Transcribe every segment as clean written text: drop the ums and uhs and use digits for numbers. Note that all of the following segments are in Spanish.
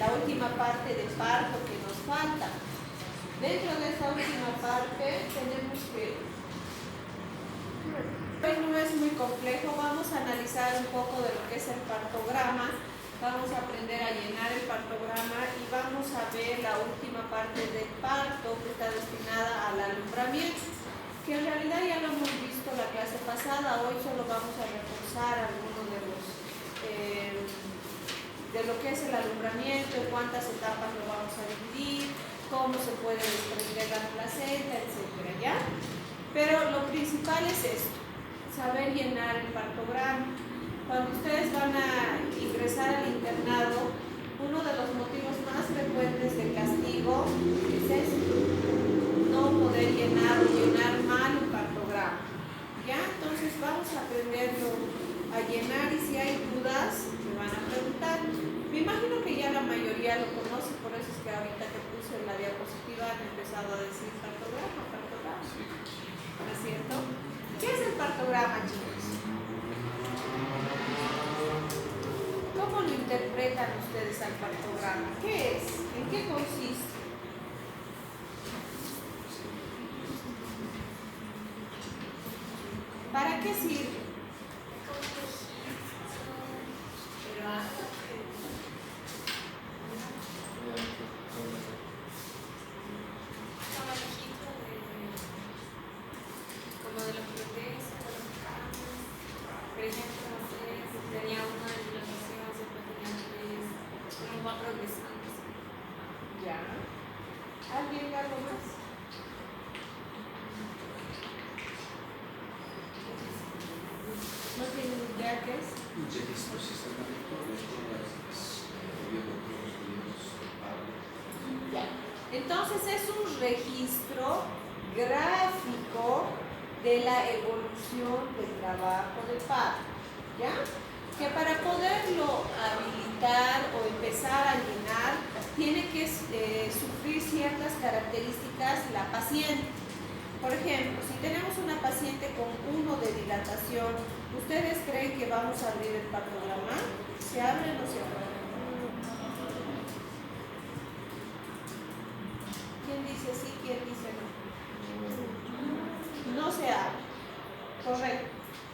la última parte de parto que nos falta. Dentro de esta última parte tenemos que, hoy no es muy complejo, vamos a analizar un poco de lo que es el partograma, vamos a aprender a llenar el partograma y vamos a ver la última parte del parto que está destinada al alumbramiento, que en realidad ya lo hemos visto la clase pasada. Hoy solo vamos a reforzar algunos de los de lo que es el alumbramiento, en cuántas etapas lo vamos a dividir, cómo se puede desprender la placenta, etcétera, ¿ya? Pero lo principal es esto, saber llenar el partograma. Cuando ustedes van a ingresar al internado, uno de los motivos más frecuentes de castigo es esto, no poder llenar o llenar mal un partograma, ¿ya? Entonces vamos a aprenderlo a llenar y si hay dudas me van a preguntar. Me imagino que ya la mayoría lo conoce, por eso es que ahorita que puse en la diapositiva han empezado a decir partograma, ¿no es cierto? ¿Qué es el partograma, chicos? ¿Cómo lo interpretan ustedes al partograma? ¿Qué es? ¿En qué consiste? ¿Para qué sirve? ¿Alguien algo más? ¿No tienen idea qué es? Un registro sistemático de todas las Ya. Entonces es un registro gráfico de la evolución del trabajo de parto, ¿ya? Que para poderlo habilitar o empezar a llenar tiene que sufrir ciertas características la paciente. Por ejemplo, si tenemos una paciente con 1 de dilatación, ¿ustedes creen que vamos a abrir el partograma? ¿Se abre o no se abre? ¿Quién dice sí? ¿Quién dice no? No se abre. Correcto.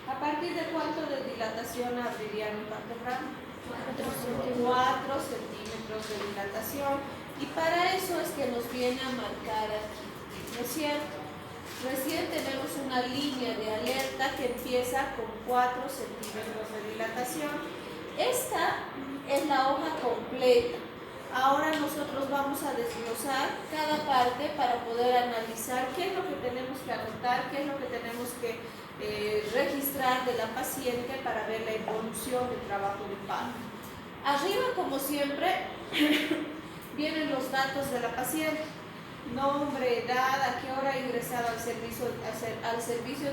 ¿A partir de cuánto de dilatación abrirían un partograma? 4 centímetros de dilatación. Y para eso es que nos viene a marcar aquí, ¿no es cierto? Recién tenemos una línea de alerta que empieza con 4 centímetros de dilatación. Esta es la hoja completa. Ahora nosotros vamos a desglosar cada parte para poder analizar qué es lo que tenemos que anotar, qué es lo que tenemos que registrar de la paciente para ver la evolución del trabajo de parto. Arriba, como siempre, vienen los datos de la paciente: nombre, edad, a qué hora ha ingresado al servicio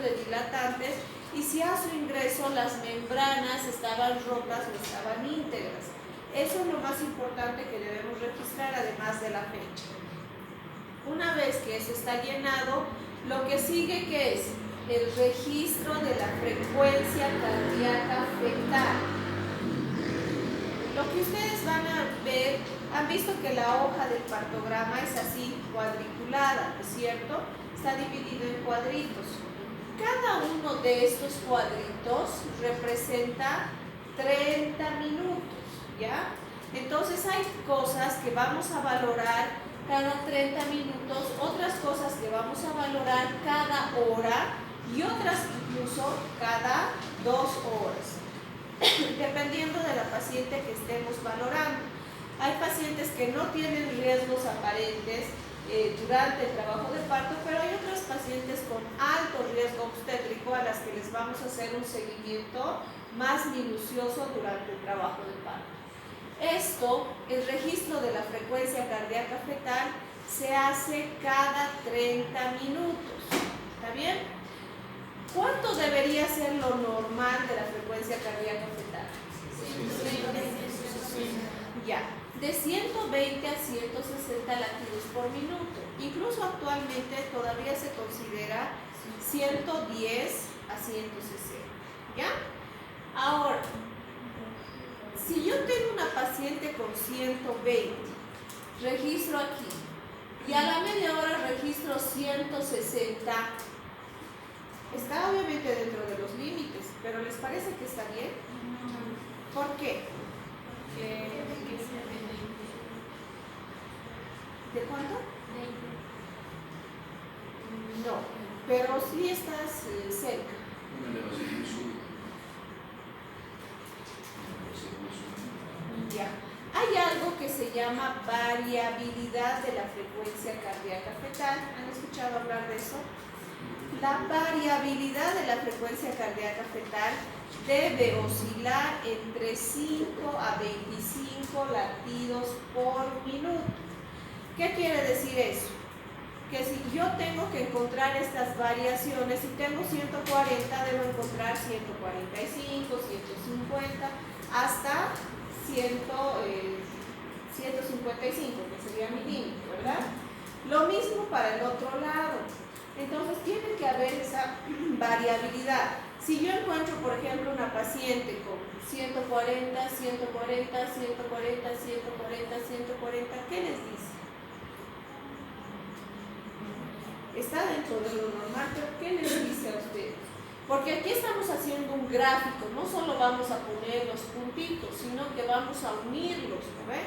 de dilatantes y si a su ingreso las membranas estaban rotas o estaban íntegras. Eso es lo más importante que debemos registrar, además de la fecha. Una vez que eso está llenado, lo que sigue, ¿qué es? El registro de la frecuencia cardíaca fetal. Lo que ustedes van a ver, han visto que la hoja del partograma es así, cuadriculada, ¿no es cierto? Está dividido en cuadritos. Cada uno de estos cuadritos representa 30 minutos, ¿ya? Entonces hay cosas que vamos a valorar cada 30 minutos, otras cosas que vamos a valorar cada hora y otras incluso cada 2 horas, dependiendo de la paciente que estemos valorando. Hay pacientes que no tienen riesgos aparentes durante el trabajo de parto, pero hay otras pacientes con alto riesgo obstétrico a las que les vamos a hacer un seguimiento más minucioso durante el trabajo de parto. Esto, el registro de la frecuencia cardíaca fetal, se hace cada 30 minutos. ¿Está bien? ¿Cuánto debería ser lo normal de la frecuencia cardíaca fetal? 120. Ya, de 120 a 160 latidos por minuto. Incluso actualmente todavía se considera 110 a 160. ¿Ya? Ahora, si yo tengo una paciente paciente con 120. Registro aquí. Y a la media hora registro 160. Está obviamente dentro de los límites, pero ¿les parece que está bien? ¿Por qué? ¿De cuánto? 20. No, pero sí estás cerca. Una elevación muy súbita. Ya. Hay algo que se llama variabilidad de la frecuencia cardíaca fetal. ¿Han escuchado hablar de eso? La variabilidad de la frecuencia cardíaca fetal debe oscilar entre 5 a 25 latidos por minuto. ¿Qué quiere decir eso? Que si yo tengo que encontrar estas variaciones, si tengo 140, debo encontrar 145, 150, hasta 155, que sería mi límite, ¿verdad? Lo mismo para el otro lado. Entonces tiene que haber esa variabilidad. Si yo encuentro, por ejemplo, una paciente con 140, 140, 140, 140, 140, ¿qué les dice? Está dentro de lo normal, pero ¿qué les dice a ustedes? Porque aquí estamos haciendo un gráfico, no solo vamos a poner los puntitos, sino que vamos a unirlos, ¿no ve?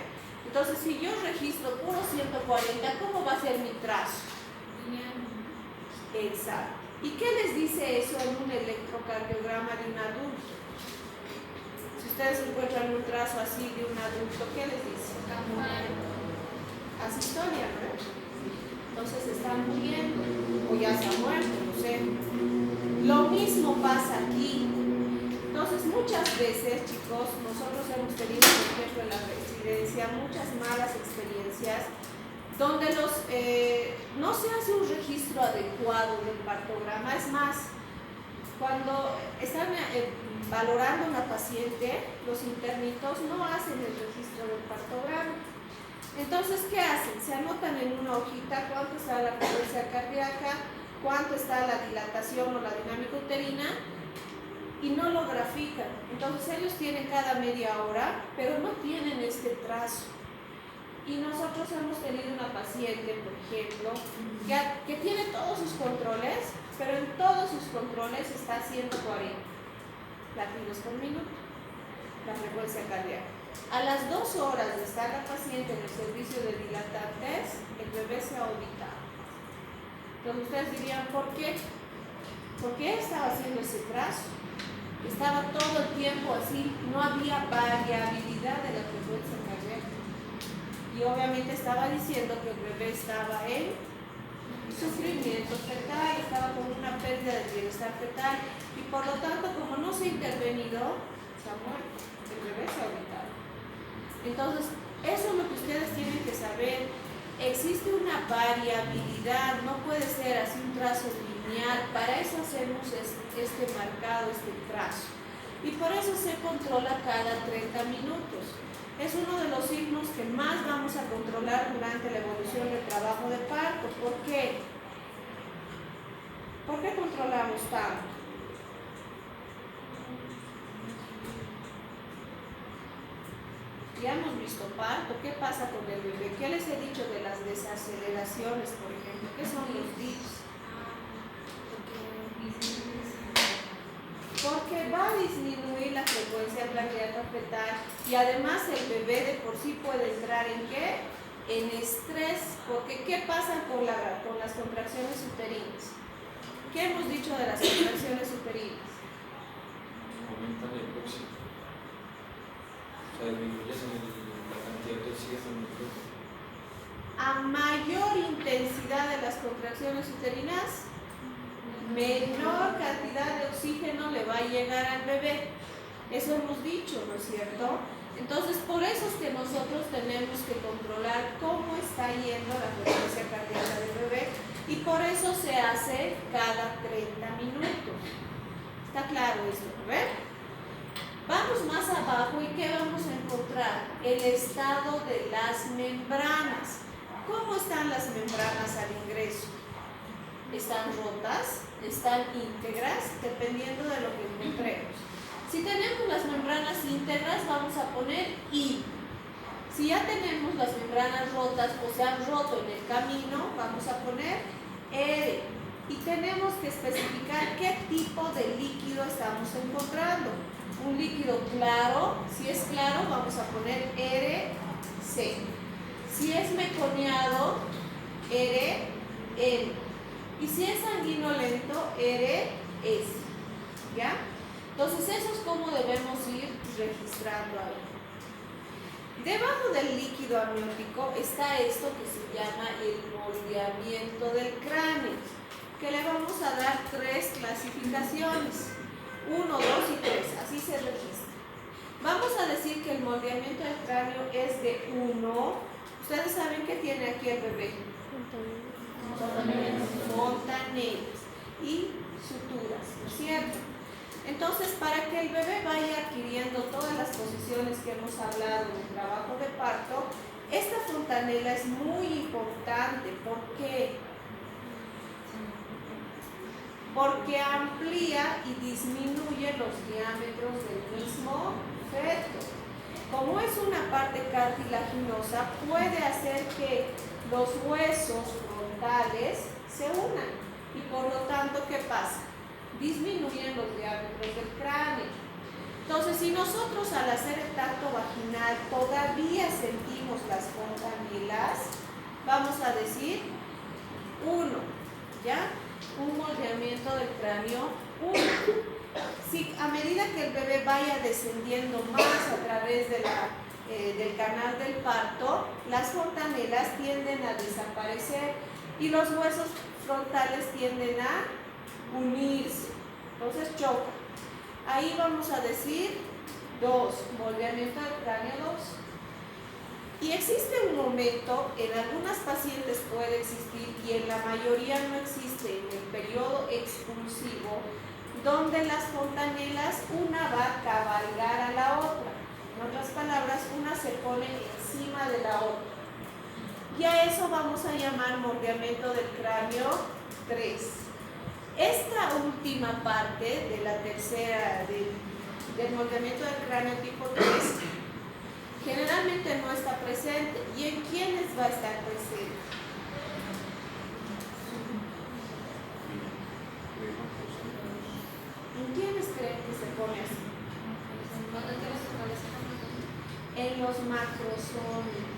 Entonces, si yo registro puro 140, ¿cómo va a ser mi trazo? Exacto. ¿Y qué les dice eso en un electrocardiograma de un adulto? Si ustedes encuentran un trazo así de un adulto, ¿qué les dice? Asistolia, ¿no? Entonces está muriendo o ya se ha muerto, no sé. Lo mismo pasa aquí. Entonces muchas veces, chicos, nosotros hemos tenido, por ejemplo, en la residencia muchas malas experiencias donde no se hace un registro adecuado del partograma. Es más, cuando están valorando a una paciente, los internitos no hacen el registro del partograma. Entonces, ¿qué hacen? Se anotan en una hojita cuánto está la frecuencia cardíaca, cuánto está la dilatación o la dinámica uterina, y no lo grafican. Entonces ellos tienen cada media hora, pero no tienen este trazo. Y nosotros hemos tenido una paciente, por ejemplo, que tiene todos sus controles, pero en todos sus controles está 140 latidos por minuto, la frecuencia cardíaca. A las 2 horas de estar la paciente en el servicio de dilatantes, el bebé se ha orbitado. Entonces ustedes dirían, ¿por qué? ¿Por qué estaba haciendo ese trazo? Estaba todo el tiempo así, no había variabilidad de la frecuencia cardíaca. Y obviamente estaba diciendo que el bebé estaba en sufrimiento fetal, estaba con una pérdida de bienestar fetal, y por lo tanto, como no se ha intervenido, se ha muerto, el bebé se ha orbitado. Entonces, eso es lo que ustedes tienen que saber. Existe una variabilidad, no puede ser así un trazo lineal. Para eso hacemos este marcado, este trazo. Y por eso se controla cada 30 minutos. Es uno de los signos que más vamos a controlar durante la evolución del trabajo de parto. ¿Por qué? ¿Por qué controlamos tanto? Ya hemos visto parto. ¿Qué pasa con el bebé? ¿Qué les he dicho de las desaceleraciones, por ejemplo? ¿Qué son los DIPs? Porque va a disminuir la frecuencia cardíaca fetal y además el bebé de por sí puede entrar ¿en qué? En estrés. Porque ¿qué pasa con las contracciones uterinas? ¿Qué hemos dicho de las contracciones uterinas? Aumentan el próximo. O sea, disminuyen la cantidad de oxígeno en el cuerpo. A mayor intensidad de las contracciones uterinas, menor cantidad de oxígeno le va a llegar al bebé. Eso hemos dicho, ¿no es cierto? Entonces, por eso es que nosotros tenemos que controlar cómo está yendo la frecuencia cardíaca del bebé, y por eso se hace cada 30 minutos. ¿Está claro esto? ¿Ven? Vamos más abajo y ¿qué vamos a encontrar? El estado de las membranas. ¿Cómo están las membranas al ingreso? ¿Están rotas? ¿Están íntegras? Dependiendo de lo que encontremos. Si tenemos las membranas íntegras, vamos a poner I. Si ya tenemos las membranas rotas o se han roto en el camino, vamos a poner R. Y tenemos que especificar qué tipo de líquido estamos encontrando. Un líquido claro, si es claro, vamos a poner RC. Si es meconiado, RN. Y si es sanguinolento, RS. ¿Ya? Entonces, eso es como debemos ir registrando ahí. Debajo del líquido amniótico está esto que se llama el moldeamiento del cráneo, que le vamos a dar 3 clasificaciones, 1, 2 y 3, así se registra. Vamos a decir que el moldeamiento del cráneo es de 1. Ustedes saben que tiene aquí el bebé. Fontanelas y suturas, ¿no es cierto? Entonces, para que el bebé vaya adquiriendo todas las posiciones que hemos hablado en el trabajo de parto, esta fontanela es muy importante. ¿Por qué? Porque amplía y disminuye los diámetros del mismo feto. Como es una parte cartilaginosa, puede hacer que los huesos frontales se unan y por lo tanto, ¿qué pasa? Disminuyen los diámetros del cráneo. Entonces, si nosotros al hacer el tacto vaginal todavía sentimos las fontanelas, vamos a decir 1, ¿ya? Un moldeamiento del cráneo 1. Si a medida que el bebé vaya descendiendo más a través de del canal del parto, las fontanelas tienden a desaparecer y los huesos frontales tienden a unirse, entonces choca. Ahí vamos a decir 2, moldeamiento del cráneo 2. Y existe un momento, en algunas pacientes puede existir y en la mayoría no existe, en el periodo expulsivo, donde las fontanelas una va a cabalgar a la otra. En otras palabras, una se pone encima de la otra. Y a eso vamos a llamar moldeamiento del cráneo 3. Esta última parte de la tercera, del moldeamiento del cráneo tipo 3, generalmente no está presente. ¿Y en quiénes va a estar presente? ¿En quiénes creen que se pone así? En los macrosomios.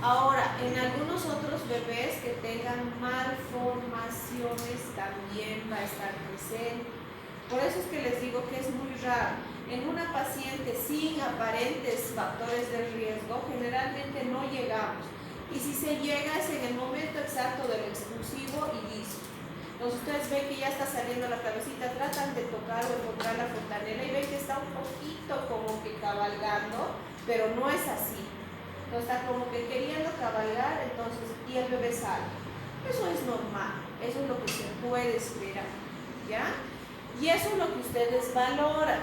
Ahora, en algunos otros bebés que tengan malformaciones también va a estar presente. Por eso es que les digo que es muy raro. En una paciente sin aparentes factores de riesgo, generalmente no llegamos. Y si se llega es en el momento exacto del expulsivo y listo. Entonces ustedes ven que ya está saliendo la cabecita, tratan de tocar o encontrar la fontanela y ven que está un poquito como que cabalgando, pero no es así. Entonces está como que queriendo cabalgar, entonces, y el bebé sale. Eso es normal, eso es lo que se puede esperar, ¿ya? Y eso es lo que ustedes valoran.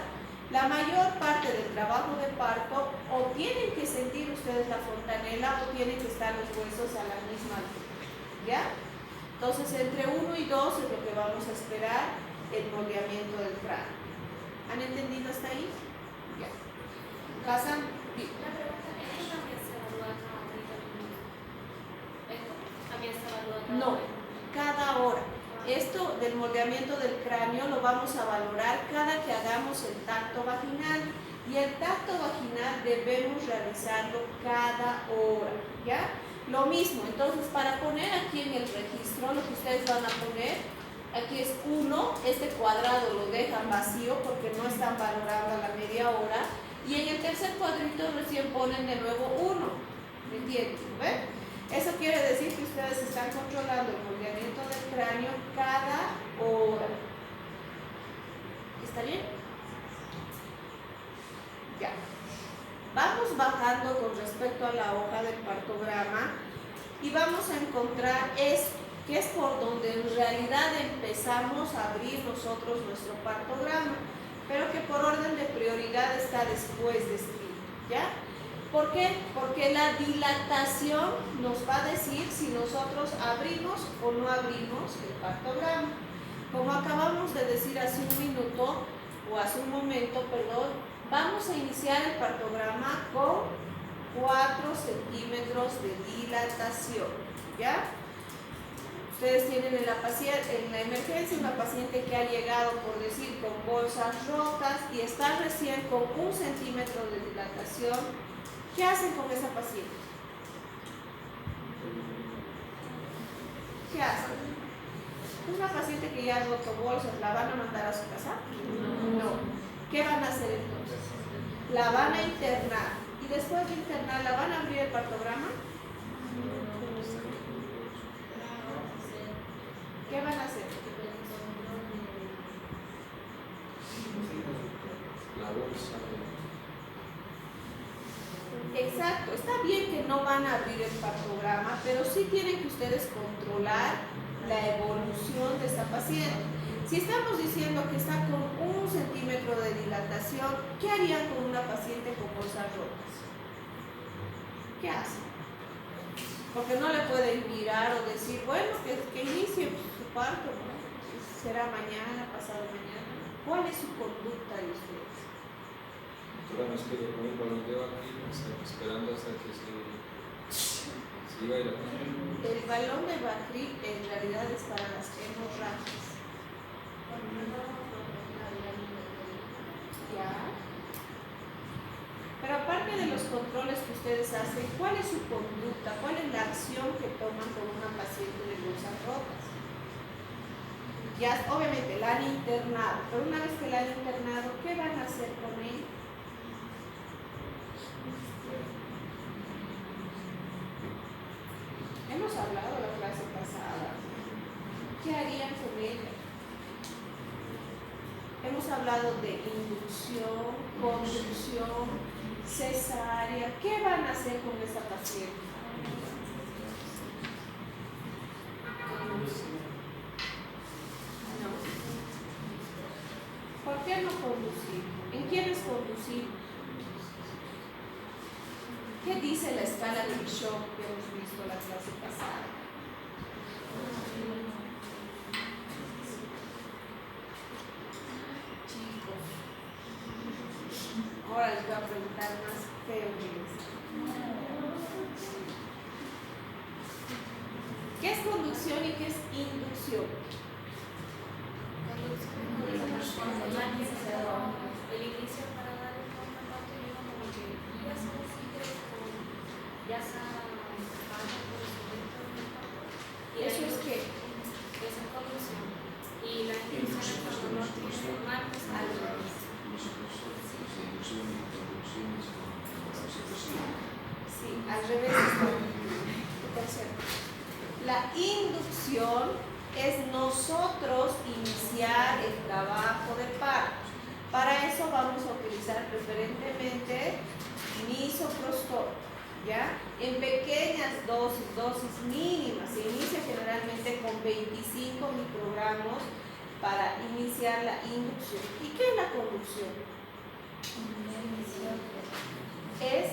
La mayor parte del trabajo de parto, o tienen que sentir ustedes la fontanela o tienen que estar los huesos a la misma altura, ¿ya? Entonces, entre 1 y 2 es lo que vamos a esperar el moldeamiento del cráneo. ¿Han entendido hasta ahí? Ya. ¿Pasan? Sí. La pregunta, ¿esto también se evalúa cada hora? ¿Esto también se evalúa cada No, hora? cada hora. Esto del moldeamiento del cráneo lo vamos a valorar cada que hagamos el tacto vaginal. Y el tacto vaginal debemos realizarlo cada hora, ¿ya? Lo mismo, entonces para poner aquí en el registro, lo que ustedes van a poner, aquí es 1, este cuadrado lo dejan vacío porque no están valorando a la media hora, y en el tercer cuadrito recién ponen de nuevo 1, ¿me entienden? ¿Ven? Eso quiere decir que ustedes están controlando el moldeamiento del cráneo cada hora. ¿Está bien? Ya. Vamos bajando con respecto a la hoja del partograma y vamos a encontrar esto, que es por donde en realidad empezamos a abrir nosotros nuestro partograma, pero que por orden de prioridad está después de escrito, ¿ya? ¿Por qué? Porque la dilatación nos va a decir si nosotros abrimos o no abrimos el partograma. Como acabamos de decir hace un minuto, o hace un momento, perdón, vamos a iniciar el partograma con 4 centímetros de dilatación, ¿ya? Ustedes tienen en la emergencia una paciente que ha llegado, por decir, con bolsas rotas y está recién con 1 centímetro de dilatación. ¿Qué hacen con esa paciente? ¿Qué hacen? Una paciente que ya ha roto bolsas, ¿la van a mandar a su casa? No. ¿Qué van a hacer entonces? La van a internar. Y después de internar, ¿la van a abrir el partograma? ¿Qué van a hacer? La bolsa. Exacto, está bien que no van a abrir el partograma, pero sí tienen que ustedes controlar la evolución de esta paciente. Si estamos diciendo que está con 1 centímetro de dilatación, ¿qué harían con una paciente con bolsas rotas? ¿Qué hacen? Porque no le pueden mirar o decir, bueno, que inicie su parto, ¿no? Será mañana, pasado mañana. ¿Cuál es su conducta de ustedes? Ahora nos quedo con el balón de aquí, esperando hasta que se iba a ir a comer. El balón de Bacri en realidad es para las hemorragias. ¿Ya? Pero aparte de los controles que ustedes hacen, ¿cuál es su conducta? ¿Cuál es la acción que toman con una paciente de bolsas rotas? Ya, obviamente la han internado, pero una vez que la han internado, ¿qué van a hacer con ella? Hemos hablado la clase pasada. ¿Qué harían con ella? Hemos hablado de inducción, conducción, cesárea. ¿Qué van a hacer con esa paciente? No. ¿Por qué no conducir? ¿En quién es conducir? ¿Qué dice la escala del shock que hemos visto la clase pasada? Chicos, ahora les voy a preguntar más feo que esto. ¿Qué es conducción y qué es inducción? El inicio para dar el contacto y como que ya se decide ya se pasa por el momento del parto. Y ¿Eso es qué? es en conducción. Y la inducción es cuando no tiene marcos al revés. Sí, al revés está. Tercero. La inducción es nosotros iniciar el trabajo de parto. Para eso vamos a utilizar preferentemente misoprostol, ¿ya? En pequeñas dosis mínimas. Se inicia generalmente con 25 microgramos para iniciar la inducción. ¿Y qué es la conducción? Es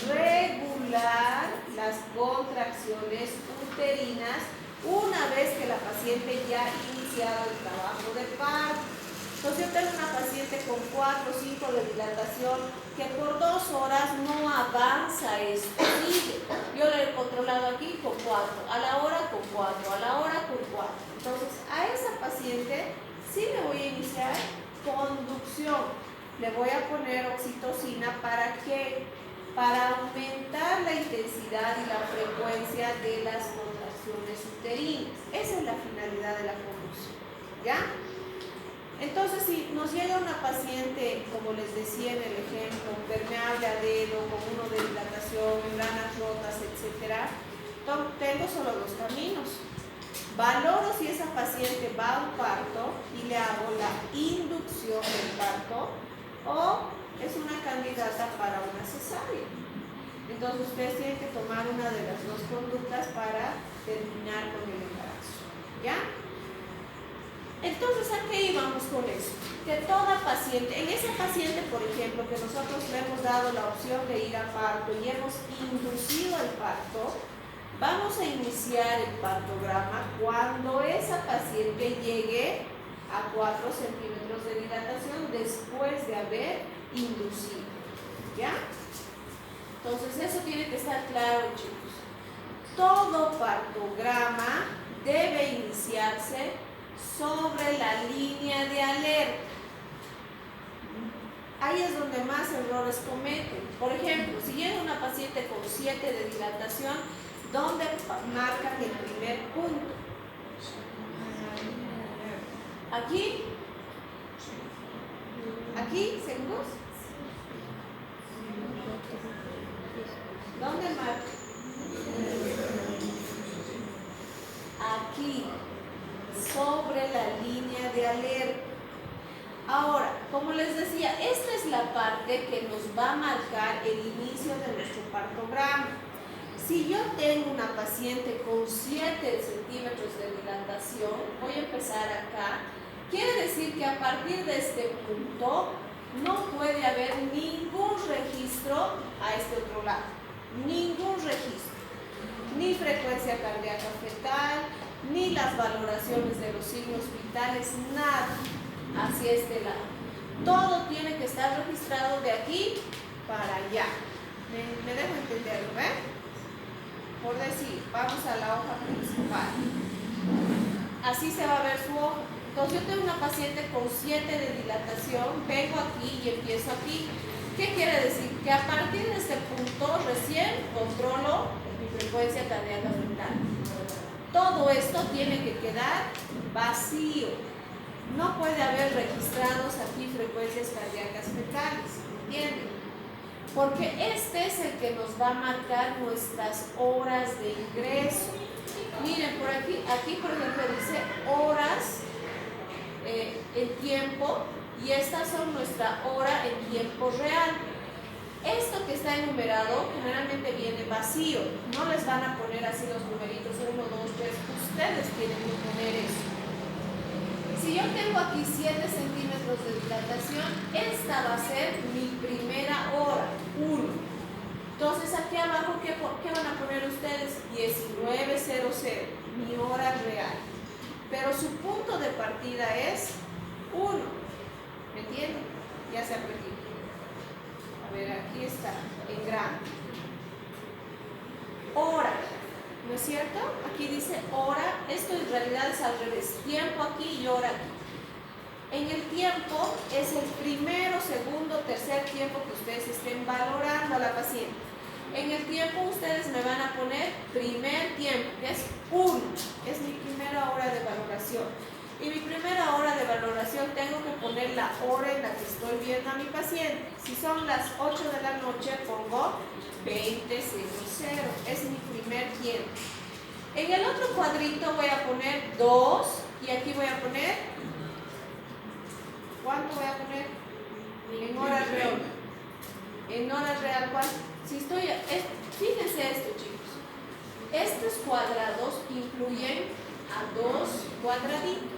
regular las contracciones uterinas una vez que la paciente ya ha iniciado el trabajo de parto. Entonces yo tengo una paciente con 4 o 5 de dilatación que por 2 horas no avanza esto, sigue. Yo lo he controlado aquí con 4, a la hora con 4, a la hora con 4. Entonces a esa paciente sí le voy a iniciar conducción. Le voy a poner oxitocina ¿para qué? Para aumentar la intensidad y la frecuencia de las contracciones uterinas. Esa es la finalidad de la conducción, ¿ya? Entonces, si nos llega una paciente, como les decía en el ejemplo, permeable a dedo, con uno de dilatación, membranas rotas, etc., tengo solo 2 caminos. Valoro si esa paciente va a un parto y le hago la inducción del parto, o es una candidata para una cesárea. Entonces ustedes tienen que tomar una de las 2 conductas para terminar con el embarazo, ¿ya? Entonces, ¿a qué íbamos con eso? Que toda paciente, en esa paciente, por ejemplo, que nosotros le hemos dado la opción de ir a parto y hemos inducido el parto, vamos a iniciar el partograma cuando esa paciente llegue a 4 centímetros de dilatación después de haber inducido, ¿ya? Entonces eso tiene que estar claro, chicos. Todo partograma debe iniciarse sobre la línea de alerta. Ahí es donde más errores cometen. Por ejemplo, si llega una paciente con 7 de dilatación, ¿dónde marcan el primer punto? ¿Aquí? ¿Aquí? ¿Seguros? ¿Dónde marca? Aquí, sobre la línea de alerta. Ahora, como les decía, esta es la parte que nos va a marcar el inicio de nuestro partograma. Si yo tengo una paciente con 7 centímetros de dilatación, voy a empezar acá. Quiere decir que a partir de este punto no puede haber ningún registro a este otro lado. Ningún registro. Ni frecuencia cardíaca fetal, ni las valoraciones de los signos vitales, nada hacia este lado. Todo tiene que estar registrado de aquí para allá. ¿Me dejo entenderlo, Por decir, vamos a la hoja principal. Así se va a ver su hoja. Entonces yo tengo una paciente con 7 de dilatación, vengo aquí y empiezo aquí. ¿Qué quiere decir? Que a partir de este punto recién controlo mi frecuencia cardíaca fetal. Todo esto tiene que quedar vacío. No puede haber registrados aquí frecuencias cardíacas fetales, ¿entienden? Porque este es el que nos va a marcar nuestras horas de ingreso. Miren, por aquí por ejemplo dice horas en tiempo, y estas son nuestra hora en tiempo real. Esto que está enumerado generalmente viene vacío. No les van a poner así los numeritos 1, 2, 3. Ustedes tienen que poner eso. Si yo tengo aquí 7 centímetros de dilatación, esta va a ser mi primera hora, 1. Entonces aquí abajo, ¿qué van a poner ustedes? 19:00, mi hora real. Pero su punto de partida es 1. ¿Me entienden? Ya se aprendió. A ver, aquí está, en grande. Hora. ¿No es cierto? Aquí dice hora, esto en realidad es al revés, tiempo aquí y hora aquí. En el tiempo es el primero, segundo, tercer tiempo que ustedes estén valorando a la paciente. En el tiempo ustedes me van a poner primer tiempo, que es 1, es mi primera hora de valoración. Y mi primera hora de valoración tengo que poner la hora en la que estoy viendo a mi paciente. Si son las 8 de la noche, pongo 20:00, es mi primer tiempo. En el otro cuadrito voy a poner 2 y aquí voy a poner, ¿cuánto voy a poner? En hora real. En hora real, ¿cuánto? Si estoy, fíjense esto, chicos. Estos cuadrados incluyen a 2 cuadraditos.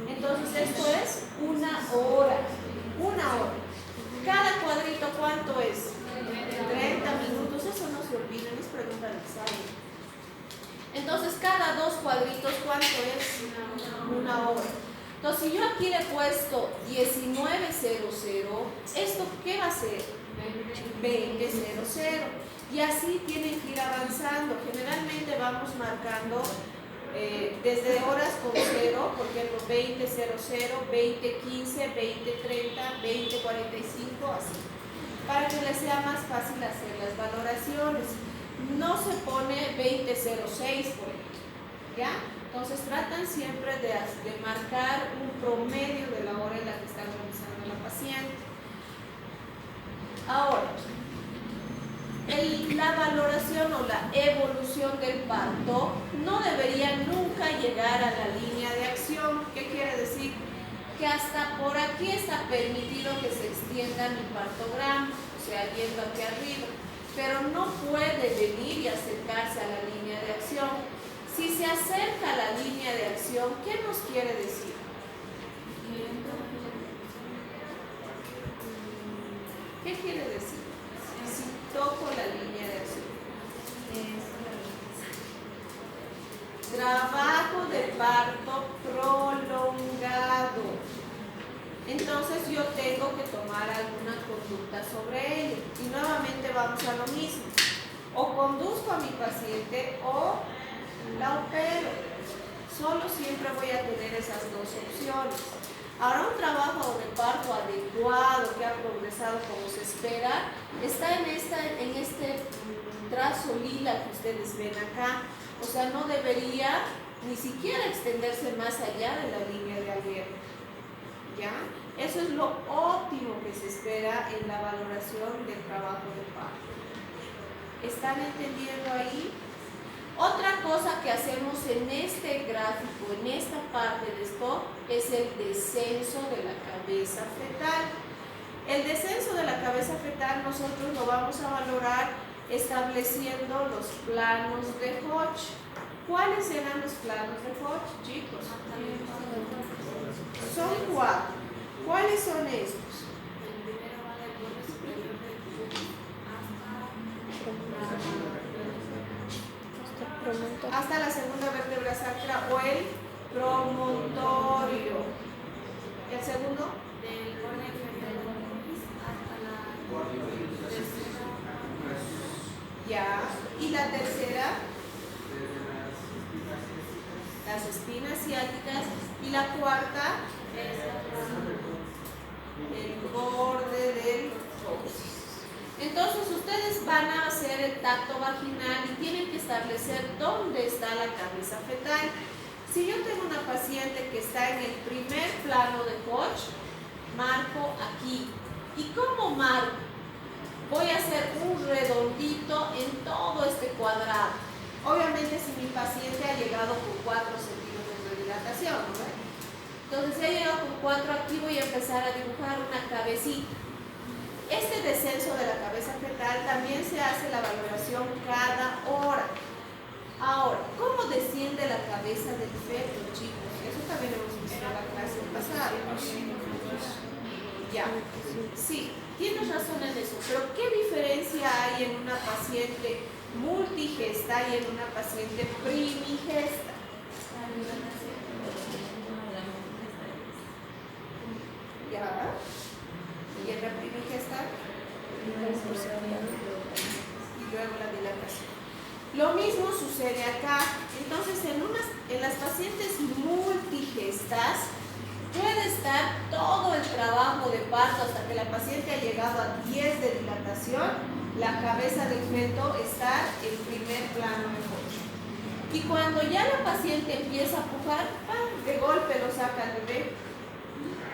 Entonces esto es 1 hora. 1 hora. Cada cuadrito, ¿cuánto es? 30 minutos. Eso no se olviden, es pregunta de examen. Entonces cada 2 cuadritos, ¿cuánto es? 1 hora. Entonces si yo aquí le he puesto 19:00, ¿esto qué va a ser? 20:00. Y así tienen que ir avanzando. Generalmente vamos marcando desde horas con 0, por ejemplo 20:00, 20:15, 20:30, 20:45, así, para que les sea más fácil hacer las valoraciones. No se pone 20:06, por ejemplo, ¿ya? Entonces tratan siempre de marcar un promedio de la hora en la que están revisando a la paciente. Ahora, la valoración o la evolución del parto no debería nunca llegar a la línea de acción. ¿Qué quiere decir? Que hasta por aquí está permitido que se extienda mi partograma, o sea, yendo aquí arriba, pero no puede venir y acercarse a la línea de acción. Si se acerca a la línea de acción, ¿qué nos quiere decir? ¿Qué quiere decir? Si toco la línea de acción. Trabajo de parto prolongado. entonces yo tengo que tomar alguna conducta sobre él. Y nuevamente vamos a lo mismo. O conduzco a mi paciente o la opero. Solo siempre voy a tener esas dos opciones. Ahora, un trabajo de parto adecuado que ha progresado como se espera está en este trazo lila que ustedes ven acá. O sea, no debería ni siquiera extenderse más allá de la línea de Alberti. ¿Ya? Eso es lo óptimo que se espera en la valoración del trabajo de parto. ¿Están entendiendo ahí? Otra cosa que hacemos en este gráfico, en esta parte de esto, es el descenso de la cabeza fetal. El descenso de la cabeza fetal nosotros lo vamos a valorar estableciendo los planos de Hodge. ¿Cuáles eran los planos de Hodge, chicos? Son 4. ¿Cuáles son estos? El primero va del borde superior del cuello Hasta la segunda vértebra sacra o el promontorio. ¿El segundo? del borde inferior del pubis hasta la tercera. Ya. ¿Y la tercera? Las espinas ciáticas. ¿Y la cuarta? El borde del coxis. Entonces ustedes van a hacer el tacto vaginal y tienen que establecer dónde está la cabeza fetal. Si yo tengo una paciente que está en el primer plano de Hodge, marco aquí. ¿Y cómo marco? Voy a hacer un redondito en todo este cuadrado. Obviamente si mi paciente ha llegado con 4 centímetros de dilatación, ¿no? Entonces si ha llegado con 4, aquí voy a empezar a dibujar una cabecita. Este descenso de la cabeza fetal también se hace la valoración cada hora. Ahora, ¿cómo desciende la cabeza del feto, chicos? Eso también hemos visto en la clase pasada. Ya, sí, tienes razón en eso, pero ¿qué diferencia hay en una paciente multigesta y en una paciente primigesta? Ya. ¿Y en la primigesta? Y luego la dilatación. Lo mismo sucede acá. Entonces, en las pacientes multigestas puede estar todo el trabajo de parto hasta que la paciente ha llegado a 10 de dilatación. La cabeza del feto está en primer plano de Hodge. Y cuando ya la paciente empieza a pujar, ¡pam!, de golpe lo saca el bebé.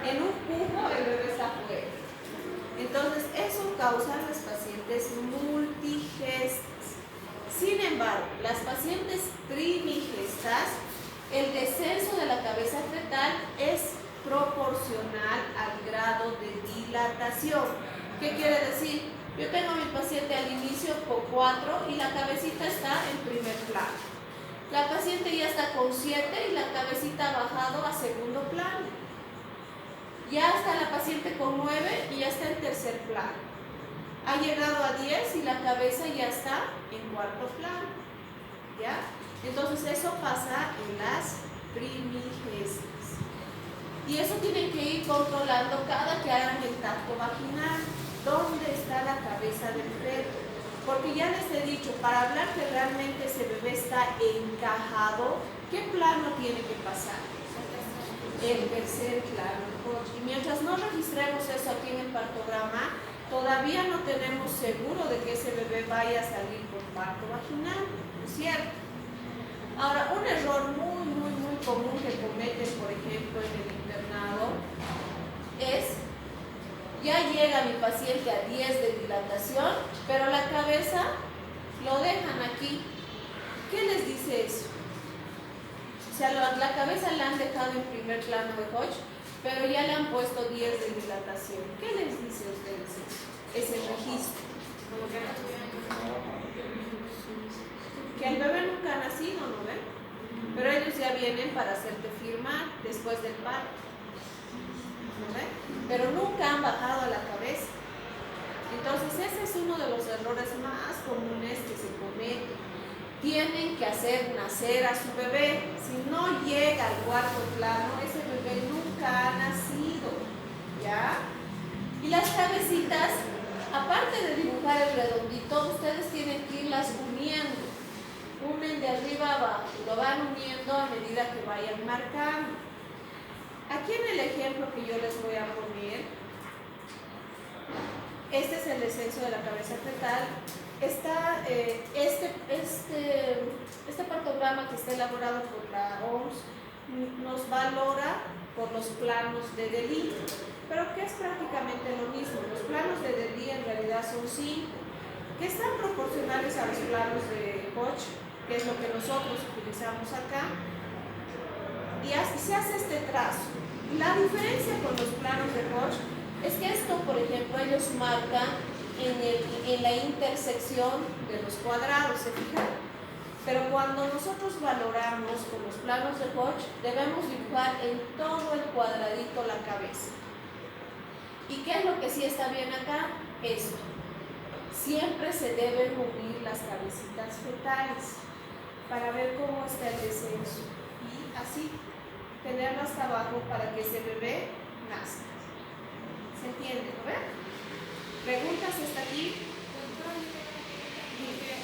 En un pujo el bebé está fuera. Entonces, eso causa las pacientes multigestas. Sin embargo, las pacientes primigestas, el descenso de la cabeza fetal es proporcional al grado de dilatación. ¿Qué quiere decir? Yo tengo a mi paciente al inicio con 4 y la cabecita está en primer plano. La paciente ya está con 7 y la cabecita ha bajado a segundo plano. Ya está la paciente con 9 y ya está en tercer plano. Ha llegado a 10 y la cabeza ya está en cuarto plano. ¿Ya? Entonces eso pasa en las primigestas. Y eso tienen que ir controlando cada que hagan el tacto vaginal. ¿Dónde está la cabeza del feto? Porque ya les he dicho, para hablar que realmente ese bebé está encajado, ¿qué plano tiene que pasar? El tercer plano. Y mientras no registremos eso aquí en el partograma, todavía no tenemos seguro de que ese bebé vaya a salir por parto vaginal, ¿no es cierto? Ahora, un error muy común que cometen, por ejemplo, en el internado es: ya llega mi paciente a 10 de dilatación, pero la cabeza lo dejan aquí. ¿Qué les dice eso? O sea, la cabeza la han dejado en primer plano de Hodge, pero ya le han puesto 10 de dilatación. ¿Qué les dice a ustedes eso? Ese registro. Como que no tuvieron Que el bebé nunca ha nacido, ¿no ven? Pero ellos ya vienen para hacerte firmar después del parto. ¿No ven? Pero nunca han bajado a la cabeza. Entonces ese es uno de los errores más comunes que se cometen. Tienen que hacer nacer a su bebé. Si no llega al cuarto plano, ese bebé nunca ha nacido. ¿ya? Y las cabecitas, aparte de dibujar el redondito, ustedes tienen que irlas uniendo. Unen de arriba a abajo, lo van uniendo a medida que vayan marcando. Aquí en el ejemplo que yo les voy a poner, este es el descenso de la cabeza fetal. Está este partograma que está elaborado por la OMS nos valora por los planos de Delis, pero que es prácticamente lo mismo. Los planos de Delis en realidad son 5, que están proporcionales a los planos de Koch, que es lo que nosotros utilizamos acá, y así se hace este trazo. La diferencia con los planos de Koch es que esto, por ejemplo, ellos marcan en la intersección de los cuadrados, ¿se fijan? Pero cuando nosotros valoramos con los planos de Koch, debemos dibujar en todo el cuadradito la cabeza. ¿Y qué es lo que sí está bien acá? Esto. Siempre se deben unir las cabecitas fetales para ver cómo está el descenso. Y así, tenerlo hasta abajo para que ese bebé nazca. ¿Se entiende, no ve? ¿Preguntas hasta aquí?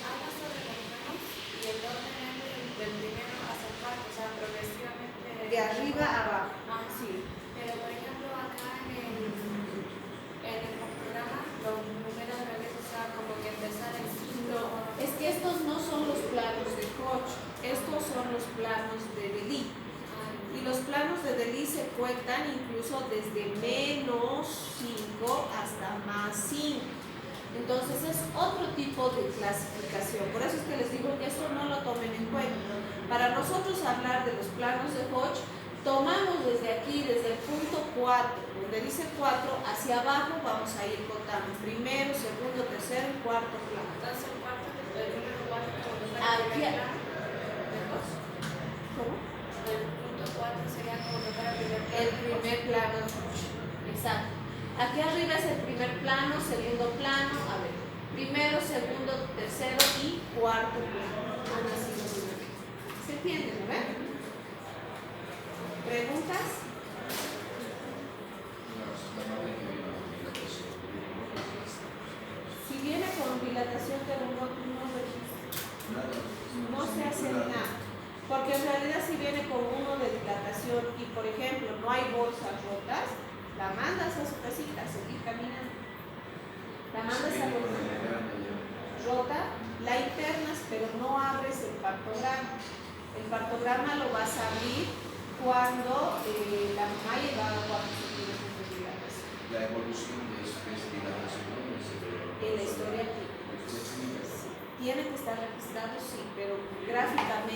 Habla sobre los planos y el orden del primero hacia el cuarto, o sea, progresivamente. De arriba a abajo. Ah, Sí. pero por ejemplo acá en el programa los números reales, o sea, como que empezar en No, es que estos no son los planos de Koch, estos son los planos de Delis. Y los planos de Delis se cuentan incluso desde -5 hasta +5. Entonces es otro tipo de clasificación. Por eso es que les digo que esto no lo tomen en cuenta. Para nosotros hablar de los planos de Koch, tomamos desde aquí, desde el punto 4, donde dice 4, hacia abajo vamos a ir contando. Primero, segundo, tercero y cuarto plano. Entonces el cuarto, el número 4 como el Aquí. primer plano de Koch. ¿Cómo? El punto 4 sería como el primer plano. El primer plano de Koch. Exacto. Aquí arriba es el primer plano, segundo plano, a ver, primero, segundo, tercero y cuarto plano. ¿Se entiende, no ven? ¿Preguntas? Si viene con dilatación de no se hace nada. Porque en realidad si viene con uno de dilatación y por ejemplo no hay bolsas rotas, la mandas a su casita a seguir caminando. La mandas a rota, la internas, pero no abres el partograma. El partograma lo vas a abrir cuando la mamá lleva 4 centímetros de dilatación. La evolución de dilatación En la historia clínica. Tiene que estar registrado, sí, pero gráficamente